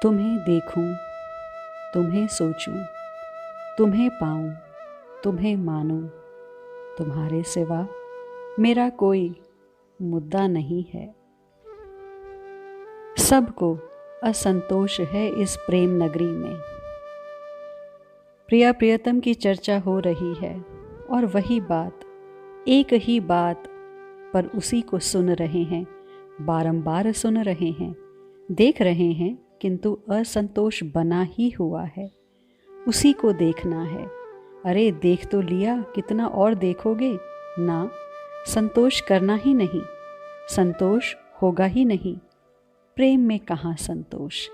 तुम्हें देखूं, तुम्हें सोचूं, तुम्हें पाऊं, तुम्हें मानूं, तुम्हारे सिवा मेरा कोई मुद्दा नहीं है। सबको असंतोष है इस प्रेम नगरी में। प्रिया प्रियतम की चर्चा हो रही है और वही बात, एक ही बात पर उसी को सुन रहे हैं, बारंबार सुन रहे हैं, देख रहे हैं, किंतु असंतोष बना ही हुआ है। उसी को देखना है। अरे देख तो लिया, कितना और देखोगे ना? संतोष करना ही नहीं, संतोष होगा ही नहीं। प्रेम में कहाँ संतोष?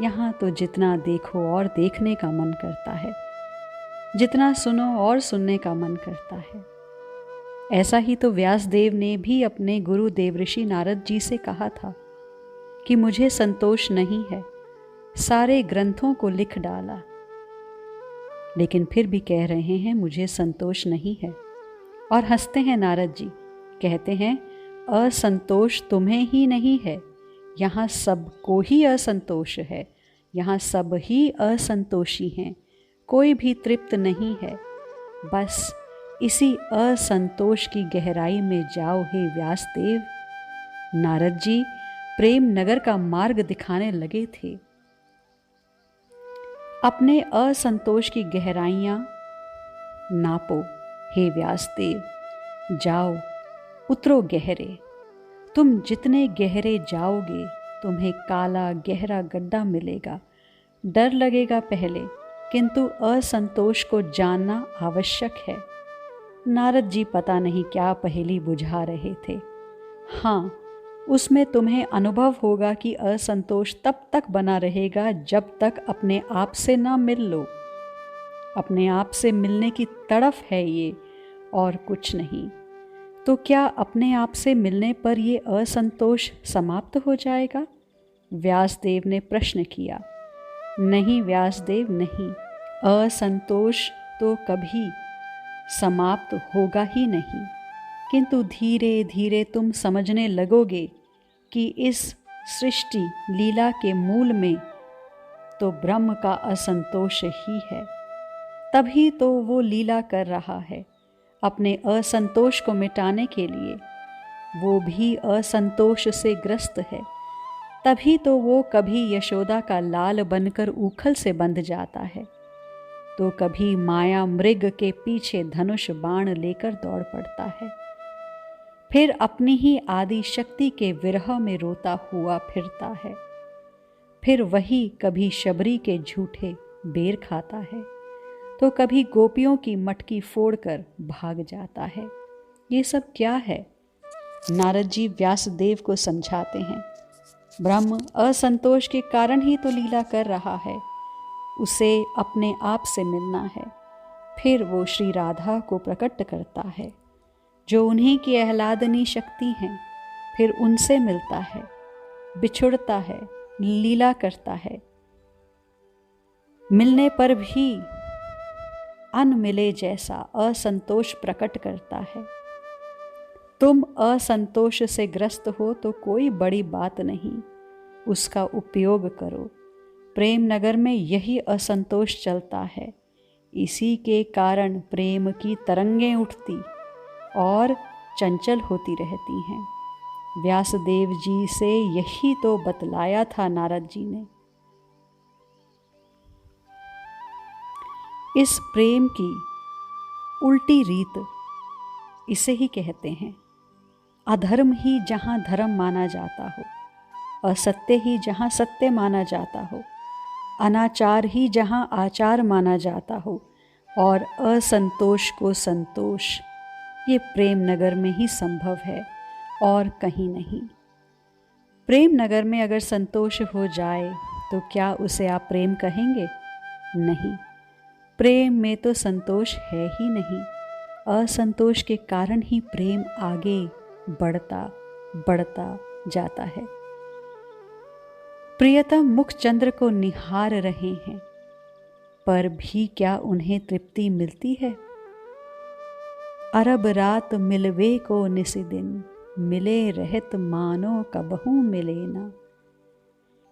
यहाँ तो जितना देखो और देखने का मन करता है, जितना सुनो और सुनने का मन करता है। ऐसा ही तो व्यासदेव ने भी अपने गुरु देवऋषि नारद जी से कहा था कि मुझे संतोष नहीं है। सारे ग्रंथों को लिख डाला, लेकिन फिर भी कह रहे हैं मुझे संतोष नहीं है। और हंसते हैं नारद जी, कहते हैं असंतोष तुम्हें ही नहीं है, यहाँ सबको ही असंतोष है। यहाँ सब ही असंतोषी हैं, कोई भी तृप्त नहीं है। बस इसी असंतोष की गहराई में जाओ हे व्यासदेव। नारद जी प्रेम नगर का मार्ग दिखाने लगे थे। अपने असंतोष की गहराइयां नापो हे व्यासदेव। जाओ, उतरो गहरे। तुम जितने गहरे जाओगे, तुम्हें काला गहरा गड्ढा मिलेगा। डर लगेगा पहले, किंतु असंतोष को जानना आवश्यक है। नारद जी पता नहीं क्या पहेली बुझा रहे थे। हाँ, उसमें तुम्हें अनुभव होगा कि असंतोष तब तक बना रहेगा जब तक अपने आप से ना मिल लो। अपने आप से मिलने की तड़फ है ये, और कुछ नहीं। तो क्या अपने आप से मिलने पर ये असंतोष समाप्त हो जाएगा? व्यासदेव ने प्रश्न किया। नहीं व्यासदेव, नहीं। असंतोष तो कभी समाप्त होगा ही नहीं, किंतु धीरे धीरे तुम समझने लगोगे कि इस सृष्टि लीला के मूल में तो ब्रह्म का असंतोष ही है। तभी तो वो लीला कर रहा है अपने असंतोष को मिटाने के लिए। वो भी असंतोष से ग्रस्त है, तभी तो वो कभी यशोदा का लाल बनकर उखल से बंध जाता है, तो कभी माया मृग के पीछे धनुष बाण लेकर दौड़ पड़ता है, फिर अपनी ही आदि शक्ति के विरह में रोता हुआ फिरता है, फिर वही कभी शबरी के झूठे बेर खाता है, तो कभी गोपियों की मटकी फोड़कर भाग जाता है। ये सब क्या है? नारद जी व्यासदेव को समझाते हैं। ब्रह्म असंतोष के कारण ही तो लीला कर रहा है। उसे अपने आप से मिलना है। फिर वो श्री राधा को प्रकट करता है, जो उन्हीं की आह्लादनी शक्ति हैं। फिर उनसे मिलता है, बिछुड़ता है, लीला करता है। मिलने पर भी अनमिले जैसा असंतोष प्रकट करता है। तुम असंतोष से ग्रस्त हो तो कोई बड़ी बात नहीं, उसका उपयोग करो। प्रेम नगर में यही असंतोष चलता है। इसी के कारण प्रेम की तरंगें उठती और चंचल होती रहती हैं। व्यासदेव जी से यही तो बतलाया था नारद जी ने। इस प्रेम की उल्टी रीत इसे ही कहते हैं। अधर्म ही जहाँ धर्म माना जाता हो, असत्य ही जहाँ सत्य माना जाता हो, अनाचार ही जहाँ आचार माना जाता हो, और असंतोष को संतोष, ये प्रेम नगर में ही संभव है और कहीं नहीं। प्रेम नगर में अगर संतोष हो जाए तो क्या उसे आप प्रेम कहेंगे? नहीं, प्रेम में तो संतोष है ही नहीं। असंतोष के कारण ही प्रेम आगे बढ़ता बढ़ता जाता है। प्रियतम मुखचंद्र को निहार रहे हैं, पर भी क्या उन्हें तृप्ति मिलती है? अरब रात मिलवे को निसिदिन, मिले रहत मानो कबहू मिले ना।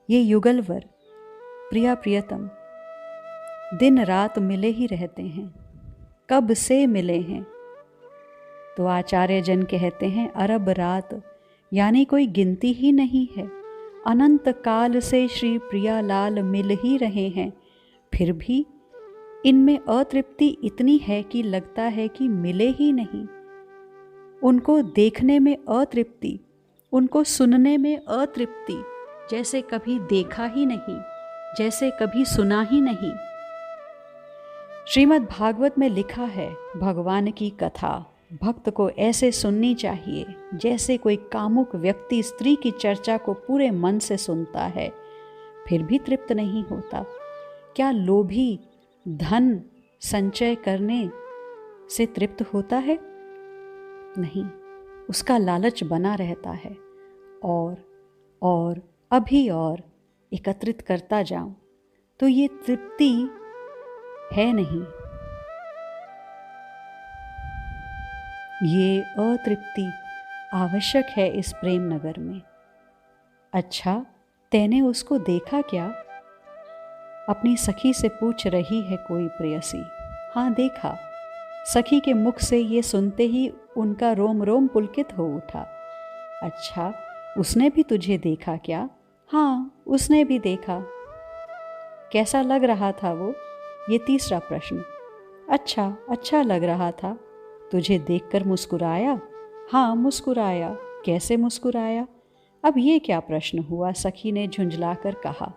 ये युगलवर प्रिया प्रियतम दिन रात मिले ही रहते हैं, कब से मिले हैं? तो आचार्य जन कहते हैं अरब रात, यानी कोई गिनती ही नहीं है। अनंत काल से श्री प्रियालाल मिल ही रहे हैं, फिर भी इनमें अतृप्ति इतनी है कि लगता है कि मिले ही नहीं। उनको देखने में अतृप्ति, उनको सुनने में अतृप्ति, जैसे कभी देखा ही नहीं, जैसे कभी सुना ही नहीं। श्रीमद् भागवत में लिखा है, भगवान की कथा भक्त को ऐसे सुननी चाहिए जैसे कोई कामुक व्यक्ति स्त्री की चर्चा को पूरे मन से सुनता है, फिर भी तृप्त नहीं होता। क्या लोभी धन संचय करने से तृप्त होता है? नहीं, उसका लालच बना रहता है और अभी और एकत्रित करता जाऊं, तो ये तृप्ति है नहीं, ये अतृप्ति आवश्यक है इस प्रेम नगर में। अच्छा, तैने उसको देखा क्या? अपनी सखी से पूछ रही है कोई प्रेयसी। हाँ देखा। सखी के मुख से ये सुनते ही उनका रोम रोम पुलकित हो उठा। अच्छा, उसने भी तुझे देखा क्या? हाँ, उसने भी देखा। कैसा लग रहा था वो? ये तीसरा प्रश्न। अच्छा लग रहा था। तुझे देखकर मुस्कुराया? हाँ, मुस्कुराया। कैसे मुस्कुराया? अब ये क्या प्रश्न हुआ? सखी ने झुंझलाकर कहा।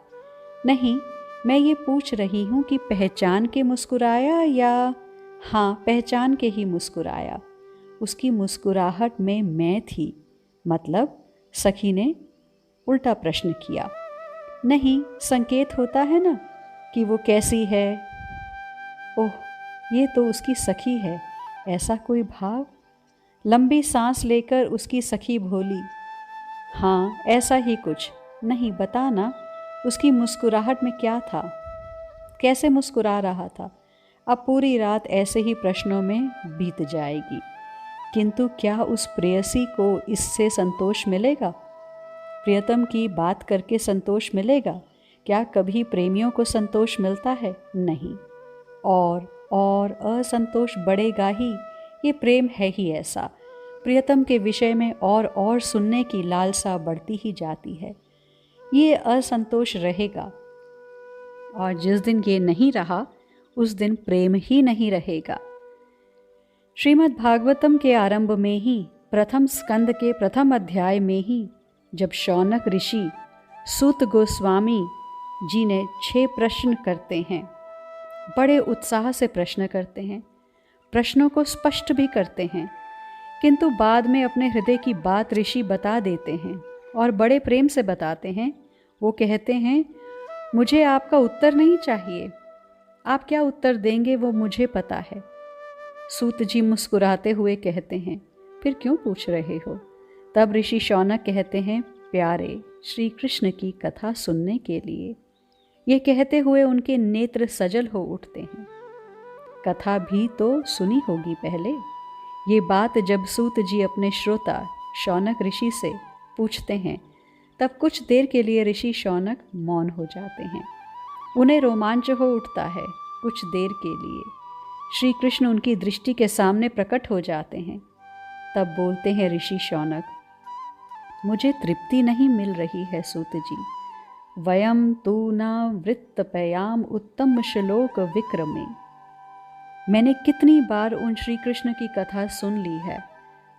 नहीं, मैं ये पूछ रही हूँ कि पहचान के मुस्कुराया या? हाँ, पहचान के ही मुस्कुराया। उसकी मुस्कुराहट में मैं थी। मतलब? सखी ने उल्टा प्रश्न किया। नहीं, संकेत होता है ना कि वो कैसी है। ओह, ये तो उसकी सखी है, ऐसा कोई भाव? लंबी सांस लेकर उसकी सखी बोली, हाँ ऐसा ही कुछ। नहीं, बता ना, उसकी मुस्कुराहट में क्या था? कैसे मुस्कुरा रहा था? अब पूरी रात ऐसे ही प्रश्नों में बीत जाएगी, किंतु क्या उस प्रेयसी को इससे संतोष मिलेगा? प्रियतम की बात करके संतोष मिलेगा? क्या कभी प्रेमियों को संतोष मिलता है? नहीं। और असंतोष बढ़ेगा ही। ये प्रेम है ही ऐसा। प्रियतम के विषय में और सुनने की लालसा बढ़ती ही जाती है। ये असंतोष रहेगा, और जिस दिन ये नहीं रहा उस दिन प्रेम ही नहीं रहेगा। श्रीमद् भागवतम के आरंभ में ही, प्रथम स्कंद के प्रथम अध्याय में ही, जब शौनक ऋषि सूत गोस्वामी जी ने 6 प्रश्न करते हैं, बड़े उत्साह से प्रश्न करते हैं, प्रश्नों को स्पष्ट भी करते हैं, किंतु बाद में अपने हृदय की बात ऋषि बता देते हैं और बड़े प्रेम से बताते हैं। वो कहते हैं, मुझे आपका उत्तर नहीं चाहिए, आप क्या उत्तर देंगे वो मुझे पता है। सूत जी मुस्कुराते हुए कहते हैं, फिर क्यों पूछ रहे हो? तब ऋषि शौनक कहते हैं, प्यारे श्री कृष्ण की कथा सुनने के लिए। ये कहते हुए उनके नेत्र सजल हो उठते हैं। कथा भी तो सुनी होगी पहले। ये बात जब सूत जी अपने श्रोता शौनक ऋषि से पूछते हैं, तब कुछ देर के लिए ऋषि शौनक मौन हो जाते हैं। उन्हें रोमांच हो उठता है। कुछ देर के लिए श्री कृष्ण उनकी दृष्टि के सामने प्रकट हो जाते हैं। तब बोलते हैं ऋषि शौनक, मुझे तृप्ति नहीं मिल रही है सूत जी। वयम तू न वृत्तपयाम उत्तम श्लोक विक्रमे। मैंने कितनी बार उन श्री कृष्ण की कथा सुन ली है,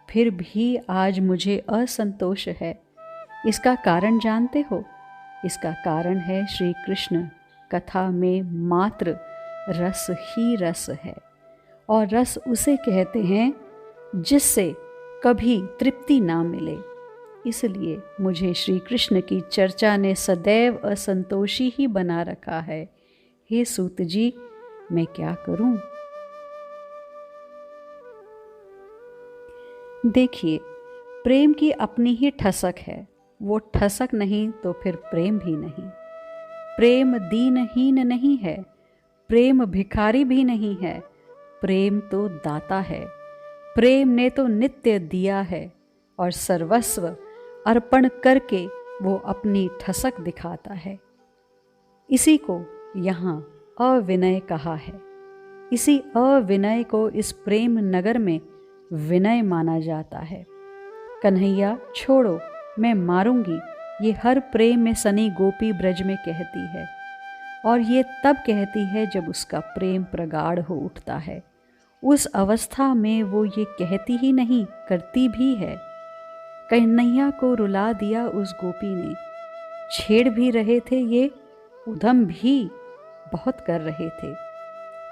फिर भी आज मुझे असंतोष है। इसका कारण जानते हो? इसका कारण है श्री कृष्ण कथा में मात्र रस ही रस है, और रस उसे कहते हैं जिससे कभी तृप्ति ना मिले। इसलिए मुझे श्री कृष्ण की चर्चा ने सदैव असंतोषी ही बना रखा है। हे सूत जी, मैं क्या करूं? देखिए, प्रेम की अपनी ही ठसक है। वो ठसक नहीं तो फिर प्रेम भी नहीं। प्रेम दीनहीन नहीं है, प्रेम भिखारी भी नहीं है। प्रेम तो दाता है। प्रेम ने तो नित्य दिया है, और सर्वस्व अर्पण करके वो अपनी ठसक दिखाता है। इसी को यहाँ अविनय कहा है। इसी अविनय को इस प्रेम नगर में विनय माना जाता है। कन्हैया छोड़ो, मैं मारूंगी, ये हर प्रेम में सनी गोपी ब्रज में कहती है, और ये तब कहती है जब उसका प्रेम प्रगाढ़ हो उठता है। उस अवस्था में वो ये कहती ही नहीं, करती भी है। कन्हैया को रुला दिया उस गोपी ने। छेड़ भी रहे थे ये, उधम भी बहुत कर रहे थे।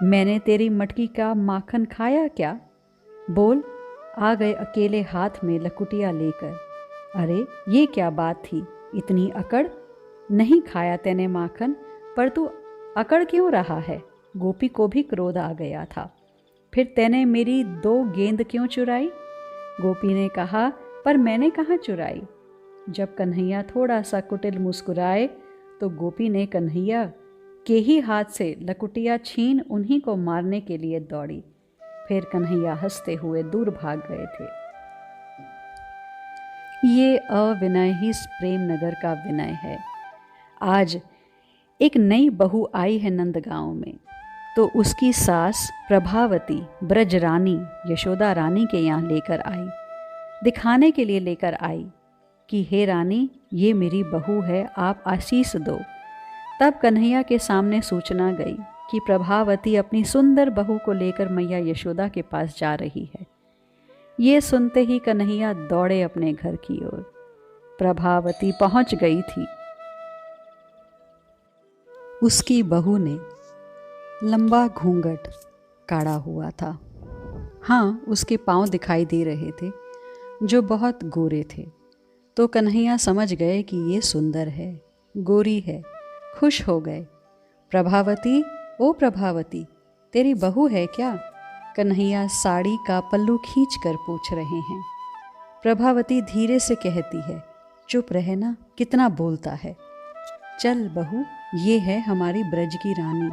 मैंने तेरी मटकी का माखन खाया क्या? बोल। आ गए अकेले हाथ में लकुटिया लेकर। अरे ये क्या बात थी, इतनी अकड़? नहीं खाया तैने माखन, पर तू अकड़ क्यों रहा है? गोपी को भी क्रोध आ गया था। फिर तैने मेरी 2 गेंद क्यों चुराई? गोपी ने कहा, पर मैंने कहाँ चुराई। जब कन्हैया थोड़ा सा कुटिल मुस्कुराए तो गोपी ने कन्हैया के ही हाथ से लकुटिया छीन उन्हीं को मारने के लिए दौड़ी। फिर कन्हैया हंसते हुए दूर भाग गए थे। ये अविनय ही इस प्रेम नगर का विनय है। आज एक नई बहू आई है नंदगांव में, तो उसकी सास प्रभावती ब्रज रानी यशोदा रानी के यहाँ लेकर आई, दिखाने के लिए लेकर आई कि हे रानी, ये मेरी बहू है, आप आशीष दो। तब कन्हैया के सामने सूचना गई कि प्रभावती अपनी सुंदर बहू को लेकर मैया यशोदा के पास जा रही है। ये सुनते ही कन्हैया दौड़े अपने घर की ओर। प्रभावती पहुंच गई थी। उसकी बहू ने लंबा घूंघट काढ़ा हुआ था। हाँ, उसके पांव दिखाई दे रहे थे जो बहुत गोरे थे। तो कन्हैया समझ गए कि ये सुंदर है, गोरी है। खुश हो गए। प्रभावती, ओ प्रभावती, तेरी बहू है क्या? कन्हैया साड़ी का पल्लू खींच कर पूछ रहे हैं। प्रभावती धीरे से कहती है, चुप रहे ना, कितना बोलता है। चल बहू, ये है हमारी ब्रज की रानी,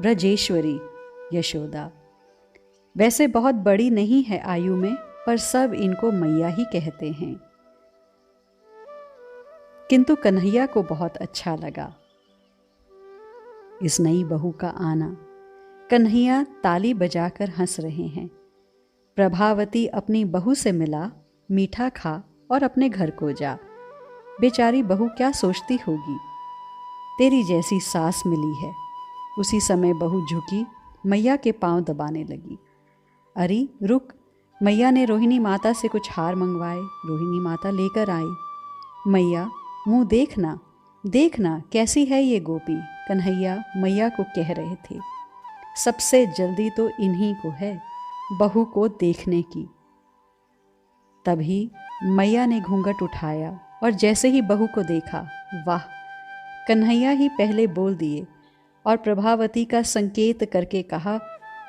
ब्रजेश्वरी यशोदा। वैसे बहुत बड़ी नहीं है आयु में, पर सब इनको मैया ही कहते हैं। किंतु कन्हैया को बहुत अच्छा लगा इस नई बहू का आना। कन्हैया ताली बजाकर हंस रहे हैं। प्रभावती अपनी बहू से मिला, मीठा खा और अपने घर को जा। बेचारी बहू क्या सोचती होगी, तेरी जैसी सास मिली है। उसी समय बहू झुकी, मैया के पांव दबाने लगी। अरे रुक, मैया ने रोहिणी माता से कुछ हार मंगवाए। रोहिणी माता लेकर आई। मैया, मुँह देखना, देखना कैसी है ये गोपी, कन्हैया मैया को कह रहे थे। सबसे जल्दी तो इन्हीं को है बहू को देखने की। तभी मैया ने घूंघट उठाया और जैसे ही बहू को देखा, वाह, कन्हैया ही पहले बोल दिए और प्रभावती का संकेत करके कहा,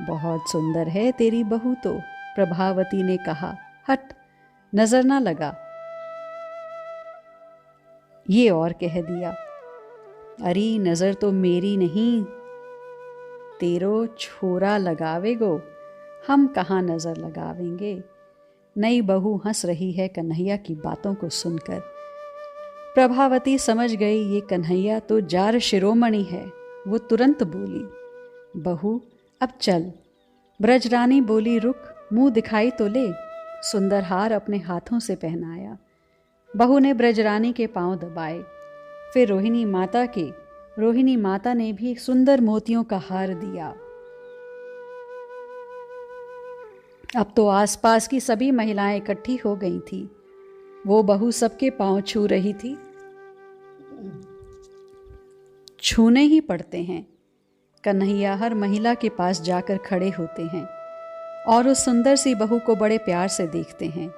बहुत सुंदर है तेरी बहू तो। प्रभावती ने कहा, हट, नजर ना लगा। ये और कह दिया, अरे नजर तो मेरी नहीं, तेरो छोरा लगावेगो, हम कहाँ नजर लगावेंगे। नई बहू हंस रही है कन्हैया की बातों को सुनकर। प्रभावती समझ गई ये कन्हैया तो जार शिरोमणि है। वो तुरंत बोली, बहू अब चल। ब्रजरानी बोली, रुक, मुंह दिखाई तो ले। सुंदर हार अपने हाथों से पहनाया। बहू ने ब्रजरानी के पांव दबाए। फिर रोहिणी माता ने भी एक सुंदर मोतियों का हार दिया। अब तो आसपास की सभी महिलाएं इकट्ठी हो गई थी। वो बहू सबके पांव छू रही थी। छूने ही पड़ते हैं। कन्हैया हर महिला के पास जाकर खड़े होते हैं और उस सुंदर सी बहू को बड़े प्यार से देखते हैं।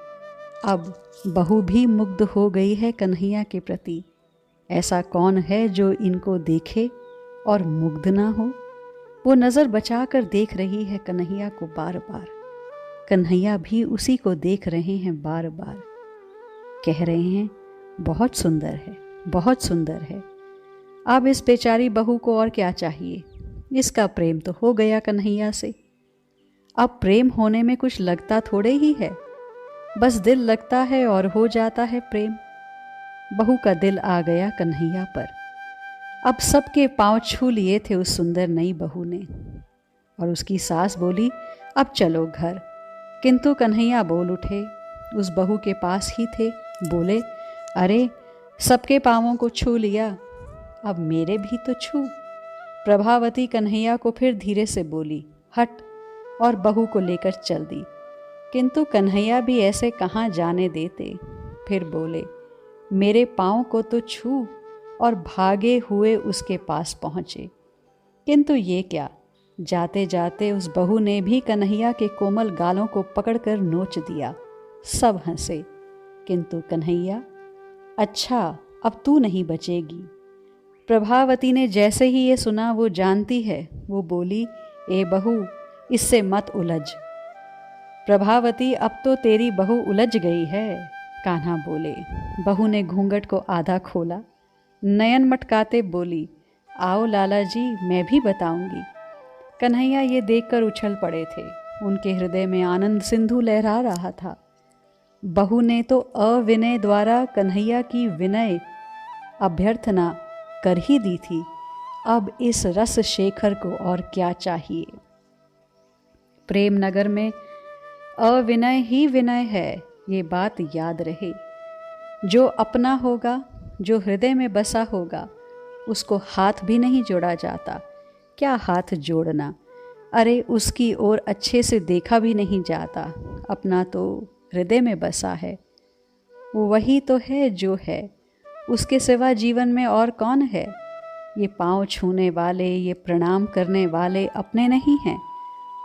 अब बहू भी मुग्ध हो गई है कन्हैया के प्रति। ऐसा कौन है जो इनको देखे और मुग्ध ना हो। वो नज़र बचाकर देख रही है कन्हैया को बार बार। कन्हैया भी उसी को देख रहे हैं बार बार। कह रहे हैं, बहुत सुंदर है, बहुत सुंदर है। अब इस बेचारी बहू को और क्या चाहिए। इसका प्रेम तो हो गया कन्हैया से। अब प्रेम होने में कुछ लगता थोड़े ही है, बस दिल लगता है और हो जाता है प्रेम। बहू का दिल आ गया कन्हैया पर। अब सबके पांव छू लिए थे उस सुंदर नई बहू ने। और उसकी सास बोली, अब चलो घर। किंतु कन्हैया बोल उठे, उस बहू के पास ही थे, बोले, अरे सबके पाँवों को छू लिया, अब मेरे भी तो छू। प्रभावती कन्हैया को फिर धीरे से बोली, हट, और बहू को लेकर चल दी। किंतु कन्हैया भी ऐसे कहाँ जाने देते। फिर बोले, मेरे पाँव को तो छू, और भागे हुए उसके पास पहुँचे। किंतु ये क्या, जाते जाते उस बहू ने भी कन्हैया के कोमल गालों को पकड़कर नोच दिया। सब हंसे, किंतु कन्हैया, अच्छा अब तू नहीं बचेगी। प्रभावती ने जैसे ही ये सुना, वो जानती है, वो बोली, ए बहू, इससे मत उलझ। प्रभावती, अब तो तेरी बहू उलझ गई है। कान्हा बोले। बहू ने घूंघट को आधा खोला, नयन मटकाते बोली, आओ लाला जी, मैं भी बताऊंगी। कन्हैया ये देखकर उछल पड़े थे। उनके हृदय में आनंद सिंधु लहरा रहा था। बहू ने तो अविनय द्वारा कन्हैया की विनय अभ्यर्थना कर ही दी थी। अब इस रस शेखर को और क्या चाहिए। प्रेम नगर में अविनय ही विनय है, ये बात याद रहे। जो अपना होगा, जो हृदय में बसा होगा, उसको हाथ भी नहीं जोड़ा जाता। क्या हाथ जोड़ना, अरे उसकी ओर अच्छे से देखा भी नहीं जाता। अपना तो हृदय में बसा है, वो वही तो है जो है, उसके सिवा जीवन में और कौन है। ये पाँव छूने वाले, ये प्रणाम करने वाले अपने नहीं हैं।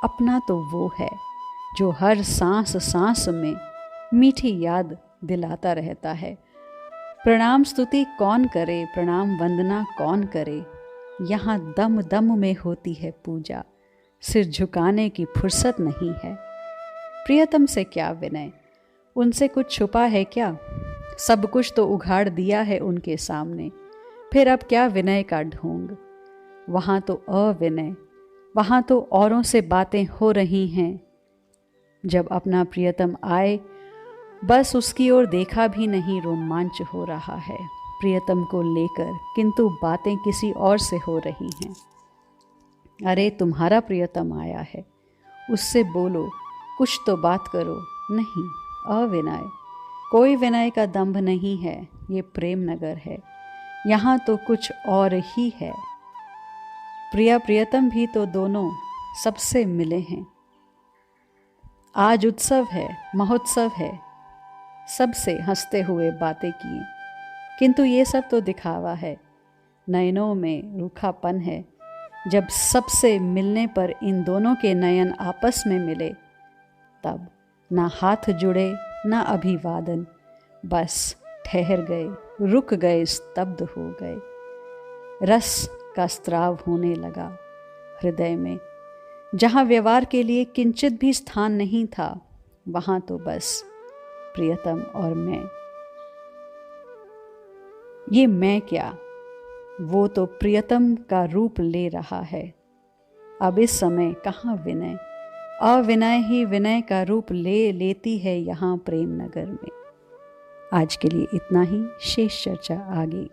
अपना तो वो है जो हर सांस सांस में मीठी याद दिलाता रहता है। प्रणाम स्तुति कौन करे, प्रणाम वंदना कौन करे, यहाँ दम दम में होती है पूजा, सिर झुकाने की फुर्सत नहीं है। प्रियतम से क्या विनय, उनसे कुछ छुपा है क्या? सब कुछ तो उघाड़ दिया है उनके सामने, फिर अब क्या विनय का ढोंग। वहाँ तो अविनय, वहाँ तो औरों से बातें हो रही हैं। जब अपना प्रियतम आए, बस उसकी ओर देखा भी नहीं, रोमांच हो रहा है प्रियतम को लेकर, किंतु बातें किसी और से हो रही हैं। अरे तुम्हारा प्रियतम आया है, उससे बोलो, कुछ तो बात करो। नहीं, अविनय, कोई विनय का दंभ नहीं है। ये प्रेम नगर है, यहाँ तो कुछ और ही है। प्रिया प्रियतम भी तो दोनों सबसे मिले हैं। आज उत्सव है, महोत्सव है, सबसे हंसते हुए बातें किए, किंतु ये सब तो दिखावा है। नयनों में रूखापन है। जब सबसे मिलने पर इन दोनों के नयन आपस में मिले, तब ना हाथ जुड़े ना अभिवादन, बस ठहर गए, रुक गए, स्तब्ध हो गए। रस का स्त्राव होने लगा हृदय में। जहाँ व्यवहार के लिए किंचित भी स्थान नहीं था, वहाँ तो बस प्रियतम और मैं। ये मैं क्या, वो तो प्रियतम का रूप ले रहा है। अब इस समय कहाँ विनय, अविनय ही विनय का रूप ले लेती है यहाँ प्रेम नगर में। आज के लिए इतना ही, शेष चर्चा आगे।